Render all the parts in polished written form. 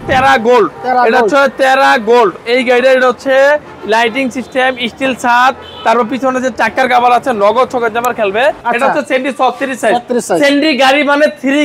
টেরা গোল্ড, এটা হচ্ছে টেরা গোল্ড। এই গাড়িটা এটা হচ্ছে লাইটিং সিস্টেম, স্টিল ছাদ, তারপর পিছনে যে চাকার কাভার আছে নগদ ছকের জামার খেলবে। এটা হচ্ছে সেন্ডি 36 সাইজ। সেন্ডি গাড়ি মানে 3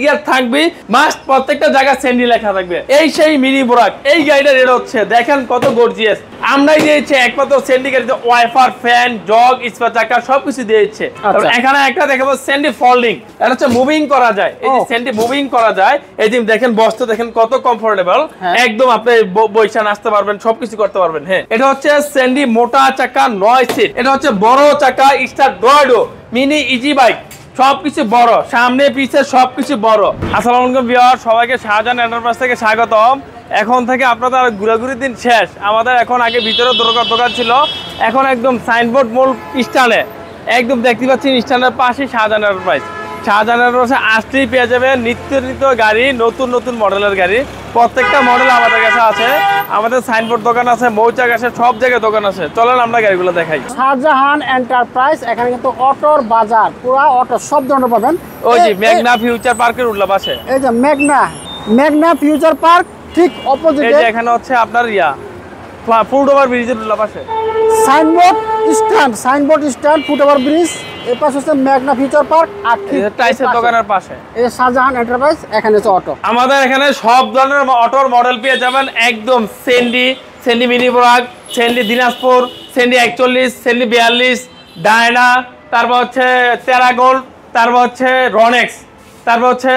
গিয়ার থাকবে, মাস্ট প্রত্যেকটা জায়গায় সেন্ডি লেখা থাকবে। এই সেই মিনি বোরাক। এই গাড়িটা এটা হচ্ছে দেখেন কত গর্জিয়াস। আমরাই দিয়েছি একমাত্র সেন্ডি গাড়িতে ওয়াইফার, ফ্যান, জগ, স্পা চাকা সবকিছু দিয়েছে। এখানে একটা দেখাবো সেন্ডি ফোল্ডিং, এটা হচ্ছে মুভিং করা যায়। এই যে সেন্ডি মুভিং করা যায়, এই যে দেখেন বসতে দেখেন কত কমফোর্টেবল, একদম আপনি বৈশান আসতে পারবেন, সবকিছু করতে পারবেন। হ্যাঁ, এটা হচ্ছে সেন্ডি মোটা চাকা 9 সিট। এটা হচ্ছে বড় চাকা স্টার ড্রয়েডো মিনি ইজি বাইক, সবকিছু বড়, সামনে পিছে সবকিছু বড়। আসসালামু আলাইকুম ভিউয়ার, সবাইকে শাহজাহান এন্টারপ্রাইজ থেকে স্বাগতম। এখন থেকে আপনাদের ঘোরাঘুরির দিন শেষ। আমাদের এখন আগে ভিতরে দোকান ছিল, এখন একদম সাইনবোর্ড মোল স্টানে, একদম দেখতে পাচ্ছেন স্টানের পাশে শাহজাহান এন্টারপ্রাইজ। শাহজাহান এন্টারপ্রাইজে আসলেই পেয়ে যাবেন নিত্য গাড়ি, নতুন মডেলের গাড়ি। প্রত্যেকটা মডেল আমাদের কাছে আছে। আমাদের সাইনবোর্ড দোকান আছে, মৌচাক আছে, সব জায়গায় দোকান আছে। চলেন আমরা গাড়িগুলো দেখাই। শাহজাহান এন্টারপ্রাইজ, এখানে কিন্তু অটোর বাজার, পুরো অটো সব ধরনের পাবেন। ওই যে মেঘনা ফিউচার পার্কের উল্লা পাশে, এই যে মেঘনা ফিউচার পার্ক ঠিক অপোজিটে। এই যে এখানে হচ্ছে আপনার ফুটওভার ব্রিজের উল্লা পাশে সাইনবোর্ড স্ট্যান্ড ফুটওভার ব্রিজ। এই পাশে হচ্ছে মেঘনা ফিউচার পার্ক, আর ঠিক টাইসের দোকানের পাশে এই শাহজাহান এন্টারপ্রাইজ। এখানে হচ্ছে অটো। আমাদের এখানে সব ধরনের অটোর মডেল পেয়ে যাবেন। একদম সেন্ডি মিনি বোরাক, সেন্ডি দিনাজপুর, সেন্ডি 41, সেন্ডি 42, ডায়না, তারপর হচ্ছে টেরা গোল্ড, তারপর হচ্ছে রনেক্স, তারপর হচ্ছে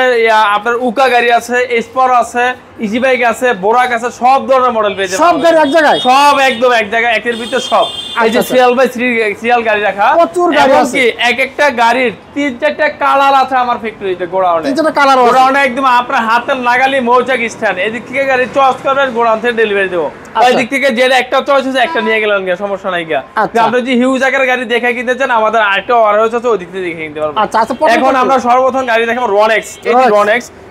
আপনার উকা গাড়ি আছে, স্পর আছে, ইজি বাইক আছে, বোরাক আছে, সব ধরনের মডেল পেয়ে যাবেন। সব গাড়ি এক জায়গায়, সব একদম এক জায়গায়, একের ভিতরে সব। এই যে সিরিয়াল গাড়ি রাখা, প্রচুর গাড়ি আছে। এক একটা গাড়ির 3-4টা কালার আছে আমার ফ্যাক্টরিতে গোডাউনে। 3-4টা কালার আছে গোডাউনে, একদম আপনার হাতে লাগালি মৌচাক স্ট্যান্ড। এদিক থেকে গাড়ি চয়েস করবেন, গোডাউন থেকে ডেলিভারি দেবো। ওই দিক থেকে যে একটা চয়েস হচ্ছে একটা নিয়ে গেলেন, সমস্যা নাই গিয়া। আপনি যদি হিউজ আকারের গাড়ি দেখে কিনতে চান, আমাদের আরেকটা ওয়ারহাউস আছে, ওই দিক থেকে দেখে কিনতে পারবেন। এখন আমরা সর্বপ্রথম গাড়ি দেখাবো রনেক্স।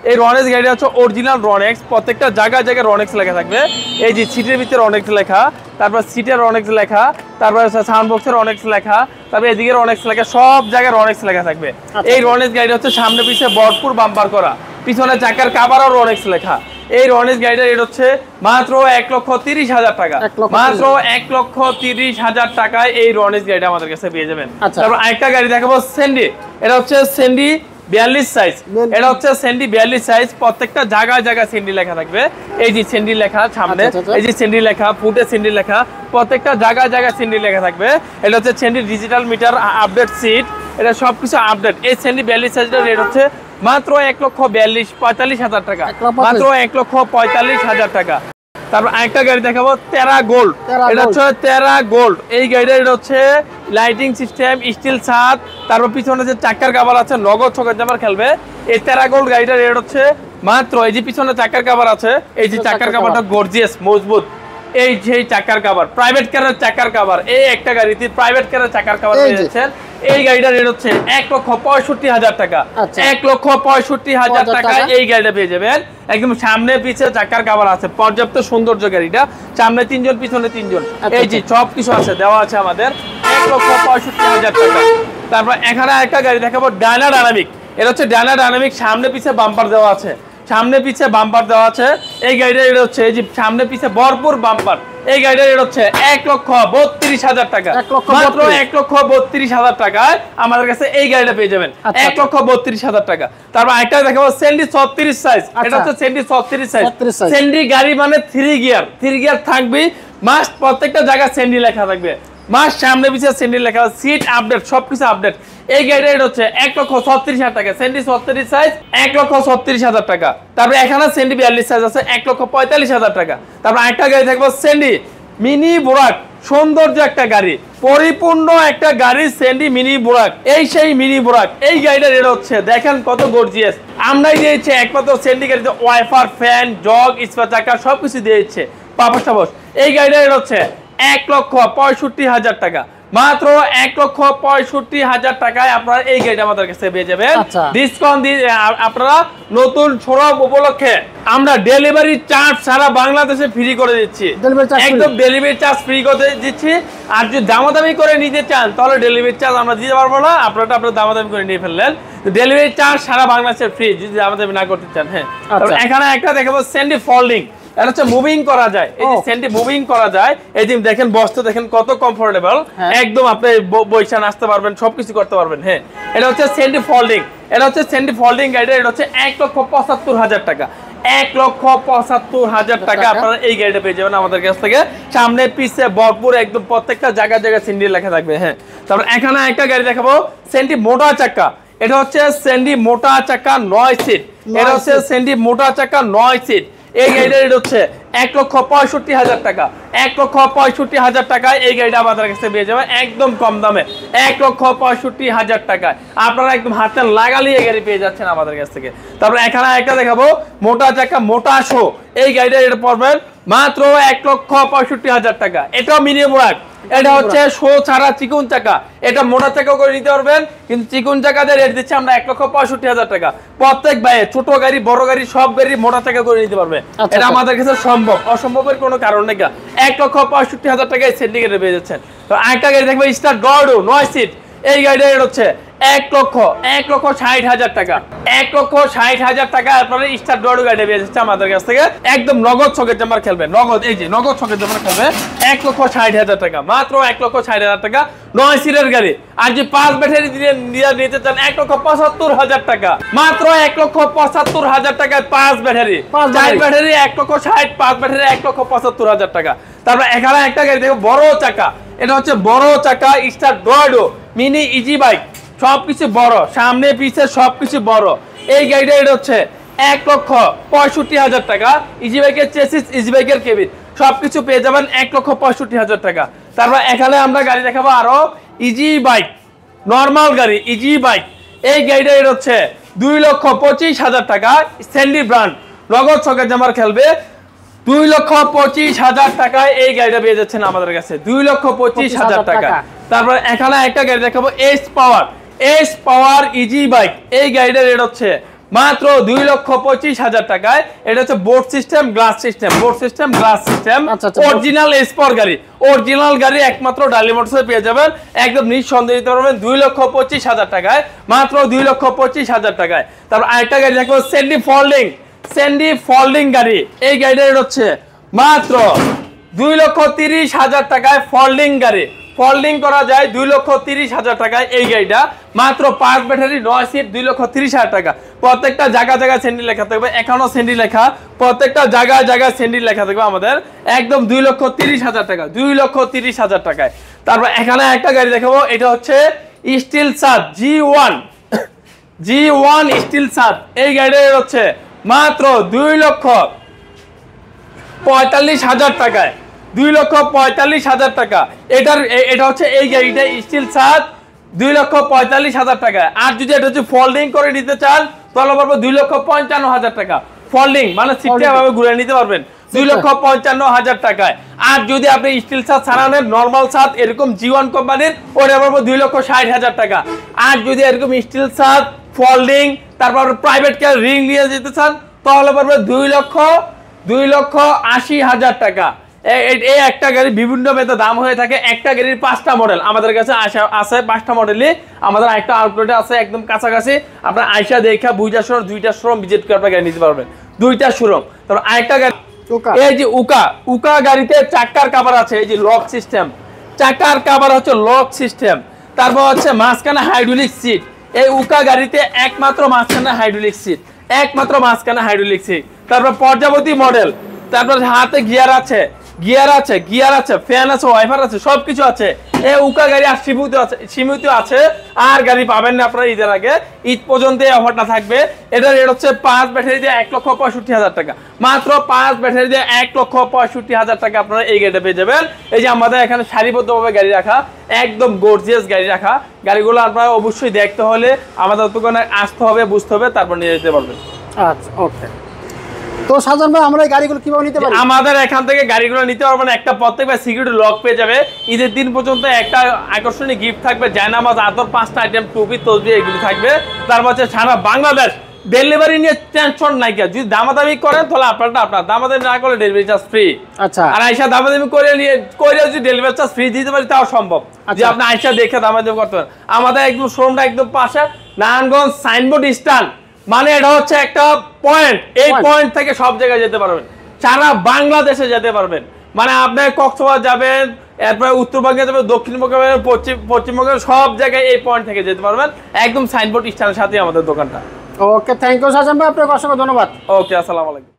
এই রনেক্স গাড়ি হচ্ছে অরিজিনাল রনেক্স। প্রত্যেকটা জায়গায় রনেক্স লেখা থাকবে। এই যে সিটের ভিতরে রনেক্স লেখা, তারপর সিটের রনেক্স লেখা, তারপর সাউন্ড বক্সের রনেক্স লেখা, তারপর এদিকে রনেক্স লেখা, সব জায়গায় রনেক্স লেখা থাকবে। এই রনেক্স গাড়ি হচ্ছে সামনে পিছিয়ে ভরপুর বাম্পার করা, পিছনে চাকার কাভারও রনেক্স লেখা। এই রনেক্স গাড়িটা রেট হচ্ছে মাত্র 1,30,000 টাকা। মাত্র 1,30,000 টাকায় এই রনেক্স গাড়িটা আমাদের কাছে পেয়ে যাবেন। তারপর আরেকটা গাড়ি দেখাবো সেন্ডি। এটা হচ্ছে সেন্ডি 42 সাইজ। এটা হচ্ছে সেন্ডি 42 সাইজ। প্রত্যেকটা জায়গায় সেন্ডি লেখা থাকবে। এই যে সেন্ডি লেখা সামনে, এই যে সেন্ডি লেখা, ফুটে সেন্ডি লেখা, প্রত্যেকটা জায়গায় সেন্ডি লেখা থাকবে। এটা হচ্ছে সেন্ডি ডিজিটাল মিটার, আপডেট সিট, এটা সবকিছু আপডেট। এই সেন্ডি 42 সাইজের রেট হচ্ছে মাত্র 1,45,000 টাকা। মাত্র 1,45,000 টাকা। তারপর আরেকটা গাড়ি দেখাবো টেরা গোল্ড। এটা হচ্ছে টেরা গোল্ড। এই গাড়িটা এটা হচ্ছে লাইটিং সিস্টেম, স্টিল ছাদ, তারপর পিছনে যে চাকার কাভার আছে নগদ ছকের জামার খেলবে। এই টেরা গোল্ড গাড়িটার রেট হচ্ছে মাত্র, এই যে পিছনে চাকার কাভার আছে, এই যে চাকার কাভারটা গর্জিয়াস মজবুত, এই যে চাকার কাভার, প্রাইভেট কারের চাকার কাভার। এই একটা গাড়িতে প্রাইভেট কারের চাকার কাভার পেয়েছেন। এই গাড়িটার রেট হচ্ছে 1,65,000 টাকা। 1,65,000 টাকায় এই গাড়িটা পেয়ে যাবেন। একদম সামনে পিছিয়ে চাকার কাভার আছে, পর্যাপ্ত সৌন্দর্য গাড়িটা। সামনে 3 জন, পিছনে 3 জন, এই যে সবকিছু আছে, দেওয়া আছে আমাদের। 1,65,000 টাকা। তারপর এখানে একটা গাড়ি দেখাবো ডায়না ডায়নামিক। এটা হচ্ছে ডায়না ডায়নামিক, সামনে পিছিয়ে বাম্পার দেওয়া আছে, সামনে পিছিয়ে বাম্পার দেওয়া আছে। এই গাড়িটা এটা হচ্ছে এই যে সামনে পিছিয়ে ভরপুর বাম্পার। এই গাড়িটা এটা হচ্ছে 1,32,000 টাকা। মাত্র 1,32,000 টাকায় আমাদের কাছে এই গাড়িটা পেয়ে যাবেন। 1,32,000 টাকা। তারপর একটা দেখাবো সেন্ডি 36 সাইজ। এটা হচ্ছে সেন্ডি 36 সাইজ। সেন্ডি গাড়ি মানে 3 গিয়ার থাকবে, মাস্ট প্রত্যেকটা জায়গায় সেন্ডি লেখা থাকবে, মাস সামনে পিছিয়ে সেন্ডি লেখা, সিট আপডেট, সবকিছু আপডেট। এই গাড়িটা রেট হচ্ছে 1,36,000 টাকা। সেন্ডি 36 সাইজ, 1,36,000 টাকা। তারপর এখানে সেন্ডি 42 সাইজ আছে, 1,45,000 টাকা। তারপর একটা গাড়ি থাকবে সেন্ডি মিনি বোরাক, সৌন্দর্য একটা গাড়ি, পরিপূর্ণ একটা গাড়ি, সেন্ডি মিনি বোরাক। এই সেই মিনি বোরাক। এই গাড়িটা রেট হচ্ছে দেখেন কত গর্জিয়াস। আমরাই দিয়েছি একমাত্র সেন্ডি গাড়িতে ওয়াইফার, ফ্যান, জগ, স্পা চাকা সবকিছু দিয়েছে, পাপস টাপস। এই গাড়িটা রেট হচ্ছে 1,65,000 টাকা। মাত্র 1,65,000 টাকায় আপনারা এই গাড়িটা আমাদের কাছে পেয়ে যাবেন। ডিসকাউন্ট দিয়ে আপনারা নতুন শোরুম উপলক্ষে আমরা ডেলিভারি চার্জ সারা বাংলাদেশে ফ্রি করে দিচ্ছি, একদম ডেলিভারি চার্জ ফ্রি করে দিচ্ছি। আর যদি দামাদামি করে নিতে চান তাহলে ডেলিভারি চার্জ আমরা দিতে পারবো না, আপনারা দামাদামি করে নিয়ে ফেললেন। ডেলিভারি চার্জ সারা বাংলাদেশে ফ্রি যদি দামাদামি না করতে চান। হ্যাঁ, এখানে একটা দেখাবো স্যান্ডি ফোল্ডিং, এটা হচ্ছে মুভিং করা যায়। এই যে স্যান্ডি মুভিং করা যায়, এই যে দেখেন বসতে দেখেন কত কমফোর্টেবল, একদম আপনি বৈশান আসতে পারবেন, সবকিছু করতে পারবেন। হ্যাঁ, এটা হচ্ছে স্যান্ডি ফোল্ডিং, এটা হচ্ছে স্যান্ডি ফোল্ডিং গাড়িটা, এটা হচ্ছে 1,75,000 টাকা। 1,75,000 টাকা আপনারা এই গাড়িটা পেয়ে যাবেন আমাদের কাছ থেকে। সামনে পিছে ভরপুর একদম প্রত্যেকটা জায়গায় জায়গায় স্যান্ডি লেখা থাকবে। হ্যাঁ, তারপর এখানে একটা গাড়ি দেখাবো স্যান্ডি মোটা চাকা, এটা হচ্ছে স্যান্ডি মোটা চাকা 9 সিট, এটা হচ্ছে স্যান্ডি মোটা চাকা 9 সিট। এই গাড়িটা রেট হচ্ছে 1,65,000 টাকা। 1,65,000 টাকায় এই গাড়িটা আমাদের কাছে পেয়ে যাবে একদম কম দামে। 1,65,000 টাকায় আপনারা একদম হাতে লাগালি এই গাড়ি পেয়ে যাচ্ছেন আমাদের কাছ থেকে। তারপর এখানে একটা দেখাবো মোটা চাকা মোটা শো, এই গাড়িটা রেট পড়বেন মাত্র 1,65,000 টাকা। এটাও মিডিয়াম ওয়ার্ক, এটা হচ্ছে শো ছাড়া চিকুন চাকা, এটা মোটা চাকা করে নিতে পারবেন, কিন্তু চিকুন চাকাতে রেট দিচ্ছি আমরা 1,65,000 টাকা। প্রত্যেক ভাই ছোট গাড়ি বড় গাড়ি সব গাড়ি মোটা চাকা করে নিতে পারবে, এটা আমাদের কাছে সম্ভব, অসম্ভবের কোনো কারণ নেই। 1,65,000 টাকায় সিন্ডিকেটে পেয়ে যাচ্ছেন। তো একটা গাড়ি দেখবে স্টার ডর্ডো 9 সিট, এই গাড়িটা রেট হচ্ছে 1,60,000 টাকা। 1,60,000 টাকা আপনারা স্টার ডর্ডো গাড়ি পেয়ে যাচ্ছে আমাদের কাছ থেকে, একদম নগদ ছকের জামার খেলবে, নগদ, এই যে নগদ ছকের জামার খেলবে 1,60,000 টাকা, মাত্র 1,60,000 টাকা 9 সিটের গাড়ি। আর যে 5 ব্যাটারি দিয়ে নিতে চান 1,75,000 টাকা, মাত্র 1,75,000 টাকায় 5 ব্যাটারি, 4 ব্যাটারি 1,60,000, 5 ব্যাটারি 1,75,000 টাকা। তারপর এখানে একটা গাড়ি দেখো বড় চাকা, এটা হচ্ছে বড় চাকা স্টার ডর্ডো মিনি ইজি বাইক, সবকিছু বড়, সামনে পিছে সবকিছু বড়। এই গাড়িটা এটা হচ্ছে 1,65,000 টাকা। ইজি বাইকের চেসিস, ইজি বাইকের কেবিন সবকিছু পেয়ে যাবেন 1,65,000 টাকা। তারপর এখানে আমরা গাড়ি দেখাবো আরো ইজি বাইক, নর্মাল গাড়ি ইজি বাইক, এই গাড়িটা এটা হচ্ছে 2,25,000 টাকা। স্যান্ডি ব্র্যান্ড নগদ ছকের জামার খেলবে 2,25,000 টাকায় এই গাড়িটা পেয়ে যাচ্ছেন আমাদের কাছে, 2,25,000 টাকা। তারপর এখানে একটা গাড়ি দেখাবো এস পাওয়ার ইজি বাইক, এই গাড়িটার রেট হচ্ছে মাত্র 2,25,000 টাকায়। এটা হচ্ছে board system glass system, original sport গাড়ি, অরিজিনাল গাড়ি একমাত্র ডালি মোটরসে পেয়ে যাবেন, একদম নিঃসন্দেহে দিতে পারবেন 2,25,000 টাকায়, মাত্র 2,25,000 টাকায়। তারপর আরেকটা গাড়ি দেখো স্যান্ডি ফোল্ডিং গাড়ি, এই গাড়িটার রেট হচ্ছে মাত্র 2,30,000 টাকায়। ফোল্ডিং গাড়ি, ফোল্ডিং করা যায় 2,30,000 টাকায় এই গাড়িটা, মাত্র 5 ব্যাটারি 9 সিট 2,30,000 টাকা। প্রত্যেকটা জায়গায় স্যান্ডি লেখা থাকবে, এখনো স্যান্ডি লেখা, প্রত্যেকটা জায়গায় স্যান্ডি লেখা থাকবে আমাদের, একদম 2,30,000 টাকা, 2,30,000 টাকায়। তারপর এখানে একটা গাড়ি দেখাবো, এটা হচ্ছে স্টিল সাত G1 স্টিল সাত, এই গাড়িটা হচ্ছে মাত্র 2,45,000 টাকায়, 2,45,000 টাকা। এটা হচ্ছে এই গাড়িটা স্টিল সাত 2,45,000 টাকায়। আর যদি এটা হচ্ছে ফোল্ডিং করে নিতে চান তাহলে পারবো 2,55,000 টাকা। ফোল্ডিং মানে সিটটা ভাবে ঘুরে নিতে পারবেন 2,55,000 টাকায়। আর যদি আপনি স্টিল সাত ছাড়ানোর নরমাল সাত এরকম G1 কোম্পানির, ওটা পারবো 2,60,000 টাকা। আর যদি এরকম স্টিল সাত ফোল্ডিং তারপর প্রাইভেট কার রিং নিয়ে যেতে চান তাহলে পারবে 2,80,000 টাকা। এই একটা গাড়ি বিভিন্ন বেতে দাম হয়ে থাকে, একটা গাড়ির 5টা মডেল আমাদের কাছে আছে, 5টা মডেলই আমাদের একটা আউটলেটে আছে একদম কাছাকাছি। আপনার আয়সা দেখা বুঝা শোরুম, 2টা শোরুম ভিজিট করে আপনার গাড়ি নিতে পারবেন, 2টা শোরুম। তারপর আরেকটা গাড়ি এই যে উকা গাড়িতে চাকার কভার আছে, এই যে লক সিস্টেম, চাকার কভার হচ্ছে লক সিস্টেম। তারপর হচ্ছে মাঝখানে হাইড্রোলিক সিট, এই উকা গাড়িতে একমাত্র মাঝখানে হাইড্রোলিক সিট, তারপর পর্যাবতী মডেল, তারপর হাতে গিয়ার আছে, ফ্যান আছে, ওয়াইফার আছে, সবকিছু আছে। এই উকা গাড়ি আর সীমিত আছে, আর গাড়ি পাবেন না আপনারা ঈদের আগে, ঈদ পর্যন্ত এই অফারটা থাকবে। এটা রেট হচ্ছে 5 ব্যাটারি দিয়ে 1,65,000 টাকা, মাত্র 5 ব্যাটারি দিয়ে 1,65,000 টাকা আপনারা এই গাড়িটা পেয়ে যাবেন। এই যে আমাদের এখানে সারিবদ্ধভাবে গাড়ি রাখা, একদম গর্জিয়াস গাড়ি রাখা, গাড়িগুলো আপনারা অবশ্যই দেখতে হলে আমাদের দোকানে আসতে হবে, বুঝতে হবে, তারপর নিয়ে যেতে পারবেন। আচ্ছা, ওকে। তো শাহজাহান ভাই আমরা এই গাড়িগুলো কিভাবে নিতে পারি? আমাদের এখান থেকে গাড়িগুলো নিতে পারবেন, একটা প্রত্যেকবার সিকিউরিটি লক পেয়ে যাবে। ঈদের দিন পর্যন্ত একটা আকর্ষণীয় গিফট থাকবে, জায়নামাজ, আতর, 5টা আইটেম, টুপি, তসবিহ এগুলি থাকবে। তারপর হচ্ছে সারা বাংলাদেশ ডেলিভারি নিয়ে টেনশন নাই। যদি দামাদামি করেন তাহলে আপনারটা আপনার, দামাদামি না করলে ডেলিভারি চার্জ ফ্রি। আচ্ছা, আর আয়সা দামাদামি করে যদি ডেলিভারি চার্জ ফ্রি দিতে পারি তাও সম্ভব। যে আপনি আয়সা দেখে দামাদামি করতে পারেন। আমাদের একদম শোরুমটা একদম পাশে, নারায়ণগঞ্জ সাইনবোর্ড স্ট্যান্ড, মানে এটা হচ্ছে একটা পয়েন্ট। এই পয়েন্ট থেকে সব জায়গায় যেতে পারবেন, সারা বাংলাদেশে যেতে পারবেন। মানে আপনি কক্সবাজার যাবেন, এরপরে উত্তরবঙ্গে যাবেন, দক্ষিণবঙ্গে যাবেন, পশ্চিমবঙ্গে, সব জায়গায় এই পয়েন্ট থেকে যেতে পারবেন। একদম সাইনবোর্ড স্ট্যান্ডের সাথে আমাদের দোকানটা। ওকে, থ্যাংক ইউ শাহজাহান ভাই, আপনাকে অসংখ্য ধন্যবাদ। ওকে, আসসালামু আলাইকুম।